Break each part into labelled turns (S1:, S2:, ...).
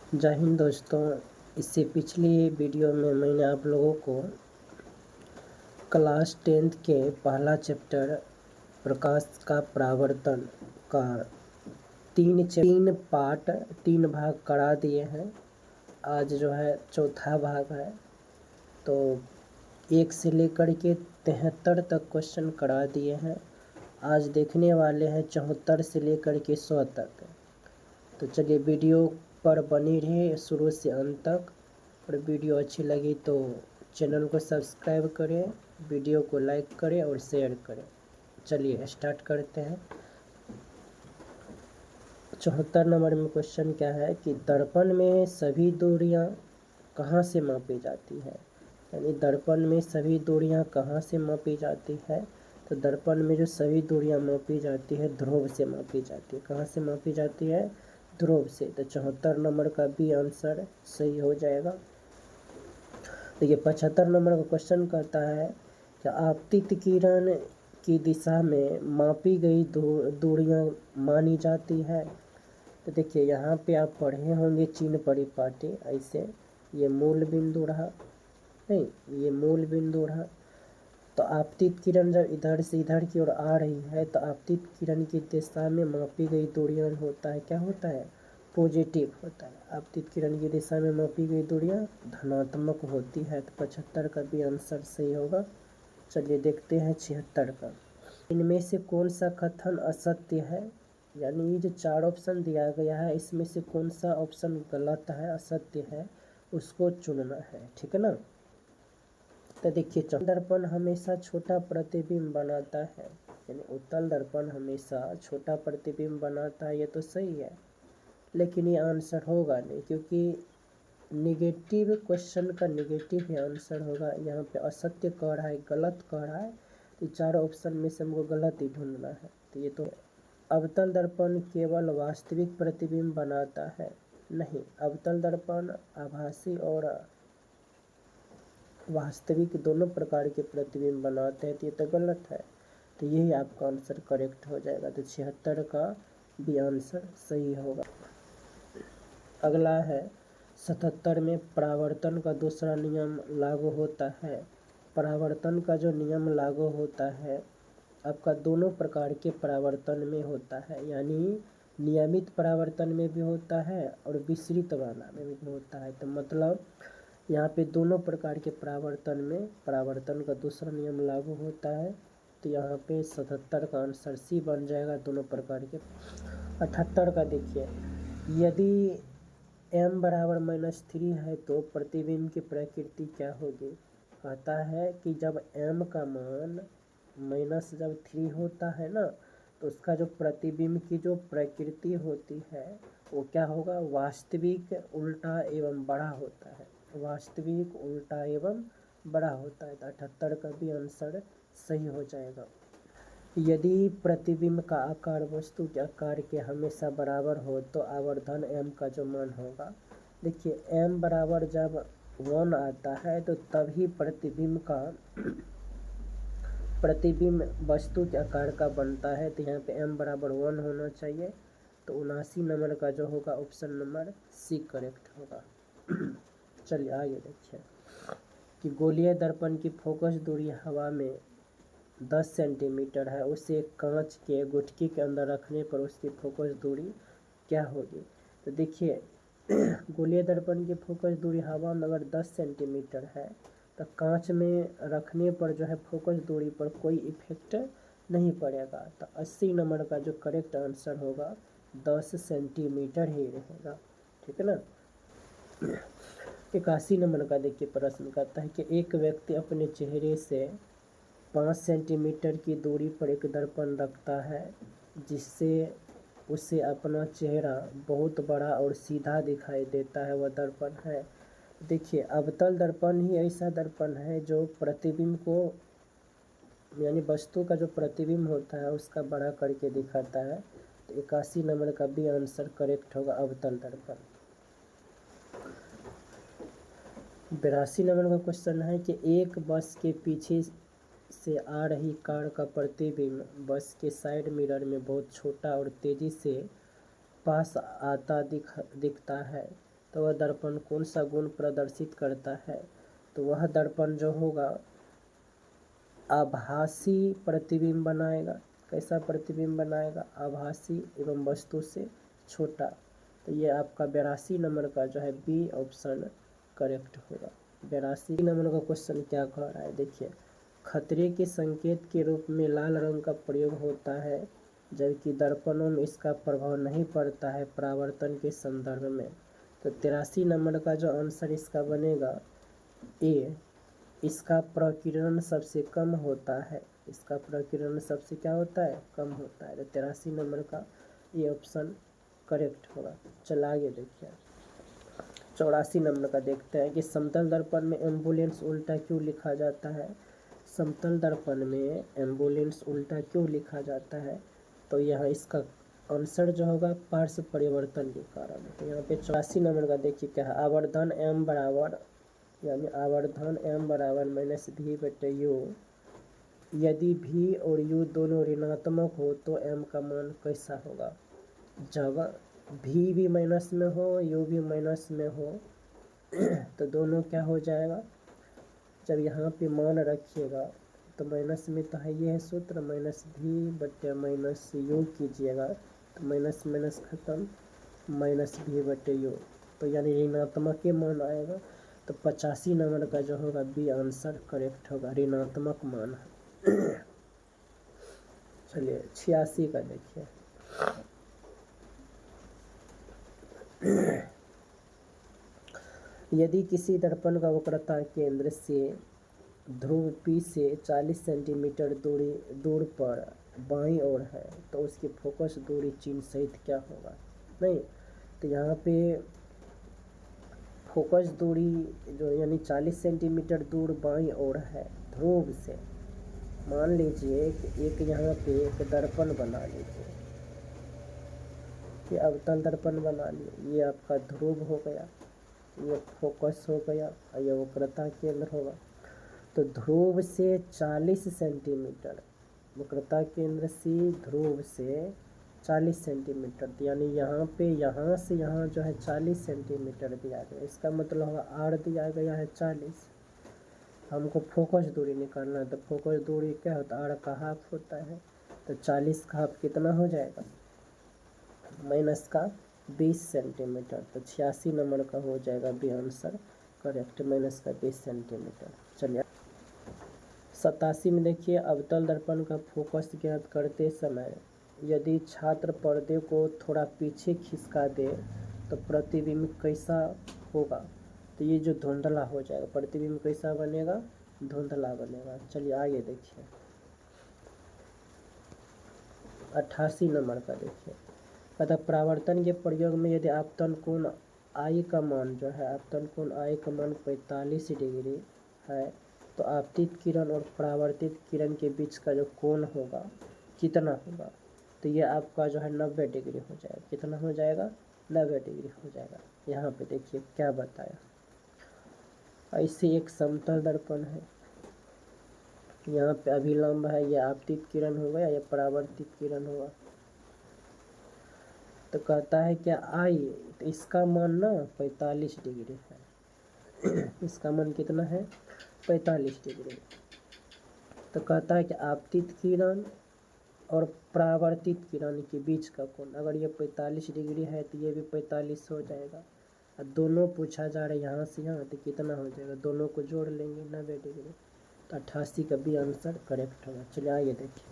S1: जय हिंद दोस्तों। इससे पिछली वीडियो में मैंने आप लोगों को क्लास 10th के पहला चैप्टर प्रकाश का परावर्तन का तीन भाग करा दिए हैं। आज जो है चौथा भाग है, तो 1 से लेकर के 73 तक क्वेश्चन करा दिए हैं। आज देखने वाले हैं 74 से लेकर के 100 तक। तो चलिए वीडियो पर बनी रहे शुरू से अंत तक। और वीडियो अच्छी लगी तो चैनल को सब्सक्राइब करें, वीडियो को लाइक करें और शेयर करें। चलिए स्टार्ट करते हैं। 74 नंबर में क्वेश्चन क्या है कि दर्पण में सभी दूरियां कहाँ से मापी जाती है। यानी दर्पण में सभी दूरियां कहाँ से मापी जाती है। तो दर्पण में जो सभी दूरियां मापी जाती है ध्रुव से मापी जाती है। कहाँ से मापी जाती है? ध्रुव से। तो 74 नंबर का भी आंसर सही हो जाएगा। तो ये 75 नंबर का क्वेश्चन कहता है कि आपतित किरण की दिशा में मापी गई दूरियां मानी जाती है। तो देखिए यहाँ पे आप पढ़े होंगे चिन्ह परिपाटी ऐसे, ये मूल बिंदु रहा, नहीं ये मूल बिंदु रहा। तो आपतित किरण जब इधर से इधर की ओर आ रही है तो आपतित किरण की दिशा में मापी गई दूरियां होता है, क्या होता है? पॉजिटिव होता है। आपतित किरण की दिशा में मापी गई दूरियां धनात्मक होती है। तो 75 का भी आंसर सही होगा। चलिए देखते हैं 76 का। इनमें से कौन सा कथन असत्य है? यानी ये जो 4 ऑप्शन दिया गया है इसमें से कौन सा ऑप्शन गलत है, असत्य है, उसको चुनना है, ठीक है ना। तो देखिए दर्पण हमेशा छोटा प्रतिबिंब बनाता है, यानी उत्तल दर्पण हमेशा छोटा प्रतिबिंब बनाता है, ये तो सही है। लेकिन ये आंसर होगा नहीं, क्योंकि निगेटिव क्वेश्चन का निगेटिव ही आंसर होगा। यहाँ पे असत्य कह रहा है, गलत कह रहा है, तो 4 ऑप्शन में से हमको गलत ही ढूंढना है। तो ये तो अवतल दर्पण केवल वास्तविक प्रतिबिंब बनाता है, नहीं, अवतल दर्पण आभासी और वास्तविक दोनों प्रकार के प्रतिबिंब बनाते हैं। तो ये तो गलत है। तो यही आपका आंसर करेक्ट हो जाएगा। तो 76 का भी आंसर सही होगा। अगला है 77 में परावर्तन का दूसरा नियम लागू होता है। परावर्तन का जो नियम लागू होता है आपका दोनों प्रकार के परावर्तन में होता है, यानी नियमित परावर्तन में भी होता है और विसरित वाला में भी होता है। तो मतलब यहाँ पे दोनों प्रकार के परावर्तन में परावर्तन का दूसरा नियम लागू होता है। तो यहाँ पे 77 का आंसर सी बन जाएगा, दोनों प्रकार के। 78 का देखिए, यदि m बराबर -3 है तो प्रतिबिंब की प्रकृति क्या होगी। कहता है कि जब m का मान -3 होता है ना, तो उसका जो प्रतिबिंब की जो प्रकृति होती है वो क्या होगा? वास्तविक, उल्टा एवं बड़ा होता है। वास्तविक, उल्टा एवं बड़ा होता है। तो 78 का भी आंसर सही हो जाएगा। यदि प्रतिबिंब का आकार वस्तु के आकार के हमेशा बराबर हो तो आवर्धन m का जो मान होगा, देखिए m बराबर जब 1 आता है तो तभी प्रतिबिंब वस्तु के आकार का बनता है। तो यहाँ पे m बराबर 1 होना चाहिए। तो 79 नंबर का जो होगा ऑप्शन नंबर सी करेक्ट होगा। चलिए आगे देखिए कि गोलीय दर्पण की फोकस दूरी हवा में 10 सेंटीमीटर है, उसे कांच के गुटकी के अंदर रखने पर उसकी फोकस दूरी क्या होगी। तो देखिए गोलीय दर्पण की फोकस दूरी हवा में अगर 10 सेंटीमीटर है तो कांच में रखने पर जो है फोकस दूरी पर कोई इफेक्ट नहीं पड़ेगा। तो 80 नंबर का जो करेक्ट आंसर होगा 10 सेंटीमीटर ही रहेगा, ठीक है ना। 81 नंबर का देखिए प्रश्न कहता है कि एक व्यक्ति अपने चेहरे से 5 सेंटीमीटर की दूरी पर एक दर्पण रखता है जिससे उसे अपना चेहरा बहुत बड़ा और सीधा दिखाई देता है, वह दर्पण है। देखिए अवतल दर्पण ही ऐसा दर्पण है जो प्रतिबिंब को, यानी वस्तु का जो प्रतिबिंब होता है उसका बड़ा करके दिखाता है। तो 81 नंबर का भी आंसर करेक्ट होगा, अवतल दर्पण। 82 नंबर का क्वेश्चन है कि एक बस के पीछे से आ रही कार का प्रतिबिंब बस के साइड मिरर में बहुत छोटा और तेजी से पास आता दिखता है। तो वह दर्पण कौन सा गुण प्रदर्शित करता है? तो वह दर्पण जो होगा आभासी प्रतिबिंब बनाएगा। कैसा प्रतिबिंब बनाएगा? आभासी एवं वस्तु से छोटा। तो ये आपका 82 नंबर का जो है बी ऑप्शन करेक्ट होगा। 82 नंबर का क्वेश्चन क्या कह रहा है, देखिए। खतरे के संकेत के रूप में लाल रंग का प्रयोग होता है, जबकि दर्पणों में इसका प्रभाव नहीं पड़ता है परावर्तन के संदर्भ में। तो 83 नंबर का जो आंसर इसका बनेगा ए, इसका प्रकीर्णन सबसे कम होता है। इसका प्रकीर्णन सबसे क्या होता है? कम होता है। तो 83 नंबर का ये ऑप्शन करेक्ट होगा। चल आगे देखिए। 84 नंबर का देखते हैं कि समतल दर्पण में एम्बुलेंस उल्टा क्यों लिखा जाता है? समतल दर्पण में एम्बुलेंस उल्टा क्यों लिखा जाता है? तो यहाँ इसका आंसर जो होगा पार्श्व परिवर्तन के कारण। तो यहाँ पे 84 नंबर का देखिए क्या है, आवर्धन m बराबर यानी आवर्धन m बराबर माइनस भी बटे यू। यदि v और u दोनों ऋणात्मक हो तो m का मान कैसा होगा? जब v भी माइनस में हो, u भी माइनस में हो तो दोनों क्या हो जाएगा? जब यहाँ पे मान रखिएगा तो माइनस में तो है, ये है सूत्र माइनस भी बटे माइनस यू कीजिएगा तो माइनस माइनस खत्म, माइनस भी बटे यू, तो यानी ऋणात्मक के मान आएगा। तो 85 नंबर का जो होगा बी आंसर करेक्ट होगा, ऋणात्मक मान है। चलिए 86 का देखिए। यदि किसी दर्पण का वक्रता केंद्र से ध्रुव P से 40 सेंटीमीटर दूर पर बाईं ओर है तो उसकी फोकस दूरी चिन्ह सहित क्या होगा? नहीं, तो यहाँ पे फोकस दूरी जो यानी 40 सेंटीमीटर दूर बाईं ओर है ध्रुव से। मान लीजिए कि एक यहाँ पे एक दर्पण बना लीजिए, ये अवतल दर्पण बना लिए, ये आपका ध्रुव हो गया, ये फोकस हो गया और ये वक्रता केंद्र होगा। तो ध्रुव से 40 सेंटीमीटर, वक्रता केंद्र से ध्रुव से 40 सेंटीमीटर, यानी यहाँ पे यहाँ से यहाँ जो है 40 सेंटीमीटर दिया गया। इसका मतलब होगा आर दिया गया है 40, हमको फोकस दूरी निकालना है। तो फोकस दूरी क्या होता है? आर का हाफ होता है। तो 40 का हाफ कितना हो जाएगा? माइनस का 20 सेंटीमीटर। तो 86 नंबर का हो जाएगा बी आंसर करेक्ट, माइनस का 20 सेंटीमीटर। चलिए 87 में देखिए, अवतल दर्पण का फोकस ज्ञात करते समय यदि छात्र पर्दे को थोड़ा पीछे खिसका दे तो प्रतिबिंब कैसा होगा? तो ये जो धुंधला हो जाएगा, प्रतिबिंब कैसा बनेगा? धुंधला बनेगा। चलिए आगे देखिए 88 नंबर का देखिए, कहता परावर्तन के प्रयोग में यदि आपतन कोण आई का मान जो है, आपतन कोण आई का मान 45 डिग्री है तो आपतित किरण और परावर्तित किरण के बीच का जो कोण होगा कितना होगा? तो ये आपका जो है 90 डिग्री हो जाएगा। कितना हो जाएगा? 90 डिग्री हो जाएगा। यहाँ पे देखिए क्या बताया, ऐसे एक समतल दर्पण है, यहाँ पे अभिलंब है, ये आपतित किरण होगा या परावर्तित किरण होगा। तो कहता है क्या आई, तो इसका मान ना 45 डिग्री है। इसका मान कितना है? 45 डिग्री। तो कहता है कि आपतित किरण और परावर्तित किरण के बीच का कोण, अगर ये 45 डिग्री है तो ये भी 45 हो जाएगा। और दोनों पूछा जा रहा है यहाँ से यहाँ, तो कितना हो जाएगा? दोनों को जोड़ लेंगे 90 डिग्री। तो 88 का भी आंसर करेक्ट होगा। चलिए आगे देखिए,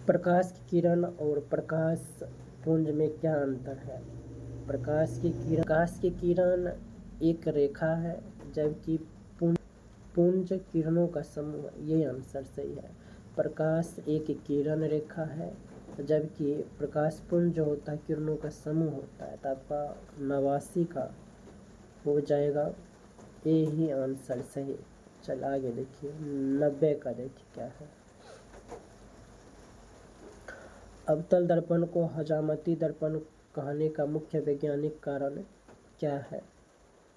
S1: प्रकाश की किरण और प्रकाश पुंज में क्या अंतर है? प्रकाश की किरण एक रेखा है, जबकि पुंज किरणों का समूह। ये आंसर सही है। प्रकाश एक किरण रेखा है, जबकि प्रकाश पुंज जो होता है किरणों का समूह होता है। तो आपका 89 का हो जाएगा ये ही आंसर सही। चल आगे देखिए 90 का देखिए क्या है। अवतल दर्पण को हजामती दर्पण कहने का मुख्य वैज्ञानिक कारण क्या है?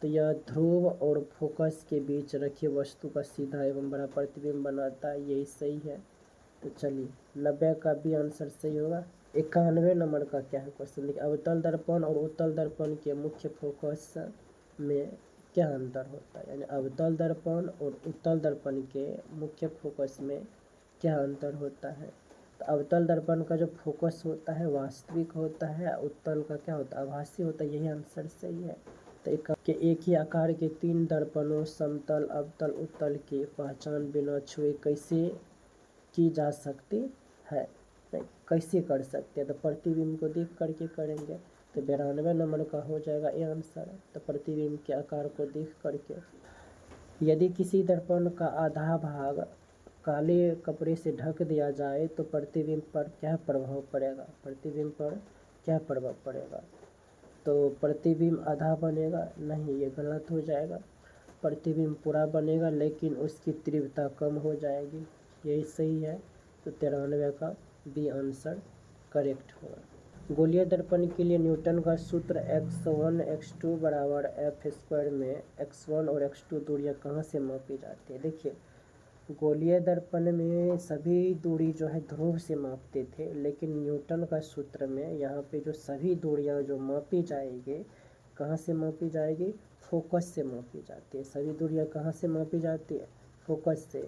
S1: तो यह ध्रुव और फोकस के बीच रखी वस्तु का सीधा एवं बड़ा प्रतिबिंब बनाता है, यही सही है। तो चलिए 90 का भी आंसर सही होगा। 91 नंबर का क्या है क्वेश्चन, देखिए अवतल दर्पण और उत्तल दर्पण के मुख्य फोकस में क्या अंतर होता है, यानी अवतल दर्पण और उत्तल दर्पण के मुख्य फोकस में क्या अंतर होता है। तो अवतल दर्पण का जो फोकस होता है वास्तविक होता है, उत्तल का क्या होता है आभासी होता है, यही आंसर सही है। तो एक ही आकार के 3 दर्पणों समतल अवतल उत्तल की पहचान बिना छुए कैसे की जा सकती है, कैसे कर सकते हैं, तो प्रतिबिंब को देख करके करेंगे। तो 92 नंबर का हो जाएगा ये आंसर। तो प्रतिबिंब के आकार को देख करके, यदि किसी दर्पण का आधा भाग काले कपड़े से ढक दिया जाए तो प्रतिबिंब पर क्या प्रभाव पड़ेगा, प्रतिबिंब पर क्या प्रभाव पड़ेगा। तो प्रतिबिंब आधा बनेगा, नहीं ये गलत हो जाएगा। प्रतिबिंब पूरा बनेगा लेकिन उसकी तीव्रता कम हो जाएगी, यही सही है। तो 93 का बी आंसर करेक्ट होगा। गोलीय दर्पण के लिए न्यूटन का सूत्र x1 x2 बराबर एफ स्क्वायर में x1 और x2 दूरियां कहाँ से मापी जाती है। देखिए गोलीय दर्पण में सभी दूरी जो है ध्रुव से मापते थे, लेकिन न्यूटन का सूत्र में यहाँ पे जो सभी दूरियां जो मापी जाएगी कहाँ से मापी जाएगी, फोकस से मापी जाती है। सभी दूरियां कहाँ से मापी जाती है, फोकस से।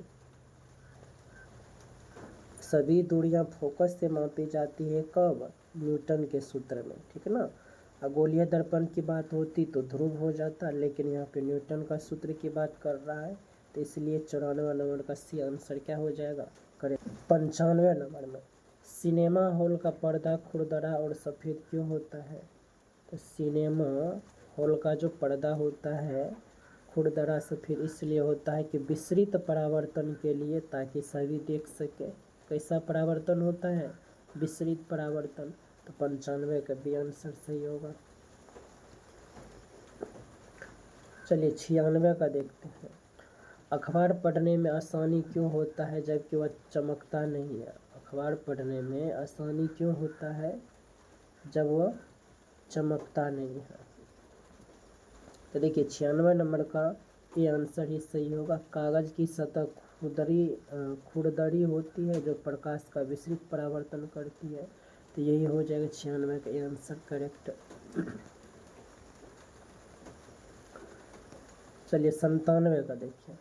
S1: सभी दूरियां फोकस से मापी जाती है कब, न्यूटन के सूत्र में, ठीक है ना। गोलीय दर्पण की बात होती तो ध्रुव हो जाता, लेकिन यहाँ पे न्यूटन का सूत्र की बात कर रहा है, तो इसलिए 94 नंबर का सी आंसर क्या हो जाएगा, करेक्ट। 95 नंबर में सिनेमा हॉल का पर्दा खुरदरा और सफ़ेद क्यों होता है। तो सिनेमा हॉल का जो पर्दा होता है खुरदरा सफ़ेद इसलिए होता है कि विसरित परावर्तन के लिए, ताकि सभी देख सके। कैसा परावर्तन होता है, विसरित परावर्तन। तो 95 का भी आंसर सही होगा। चलिए 96 का देखते हैं। अखबार पढ़ने में आसानी क्यों होता है जबकि वह चमकता नहीं है। अखबार पढ़ने में आसानी क्यों होता है जब वह चमकता नहीं है। तो देखिए 96 नंबर का ये आंसर ही सही होगा। कागज़ की सतह खुरदरी होती है जो प्रकाश का विसरित परावर्तन करती है, तो यही हो जाएगा 96 का ये आंसर करेक्ट। चलिए 97 का देखिए।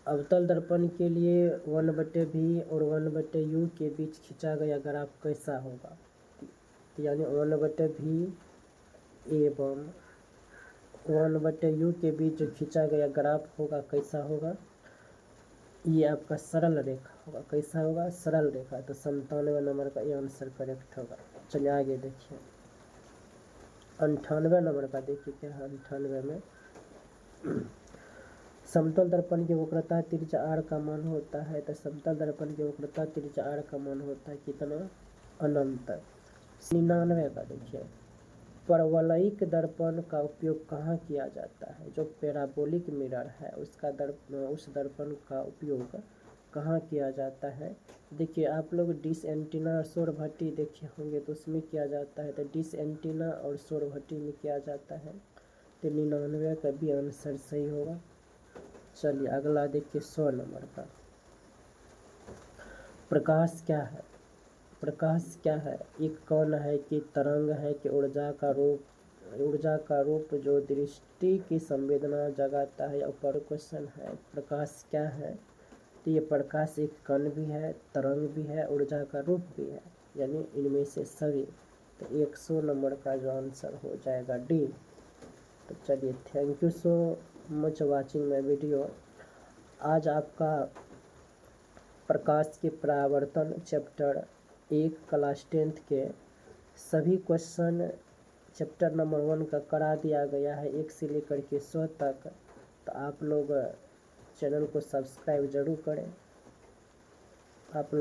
S1: अवतल दर्पण के लिए 1/v और 1/u के बीच खींचा गया ग्राफ कैसा होगा, यानी 1/v एवं 1/u के बीच जो खींचा गया ग्राफ होगा कैसा होगा, ये आपका सरल रेखा होगा। कैसा होगा, सरल रेखा। तो 97 नंबर का ये आंसर करेक्ट होगा। चलिए आगे देखिए 98 नंबर का देखिए क्या है। 98 में समतल दर्पण की वक्रता त्रिज्या r का मान होता है। तो समतल दर्पण की वक्रता त्रिज्या r का मान होता है कितना, अनंत। 99 का देखिए। परवलयिक दर्पण का उपयोग कहाँ किया जाता है। जो पैराबोलिक मिरर है उसका उस दर्पण का उपयोग कहाँ किया जाता है। देखिए आप लोग डिश एंटीना और सौर भट्टी देखे होंगे तो उसमें किया जाता है। तो डिश एंटीना और सौर भट्टी में किया जाता है। तो 99 का भी आंसर सही होगा। चलिए अगला देखिए 100 नंबर का। प्रकाश क्या है, प्रकाश क्या है, एक कण है कि तरंग है कि ऊर्जा का रूप जो दृष्टि की संवेदना जगाता है, ऊपर क्वेश्चन है। प्रकाश क्या है, तो ये प्रकाश एक कण भी है, तरंग भी है, ऊर्जा का रूप भी है, यानी इनमें से सभी। तो 100 नंबर का जो आंसर हो जाएगा डी। तो चलिए thank you so much watching my video. आज आपका प्रकाश के परावर्तन चैप्टर 1 क्लास 10th के सभी क्वेश्चन चैप्टर नंबर 1 का करा दिया गया है 1 से लेकर के 100 तक। तो आप लोग चैनल को सब्सक्राइब जरूर करें। आप लोग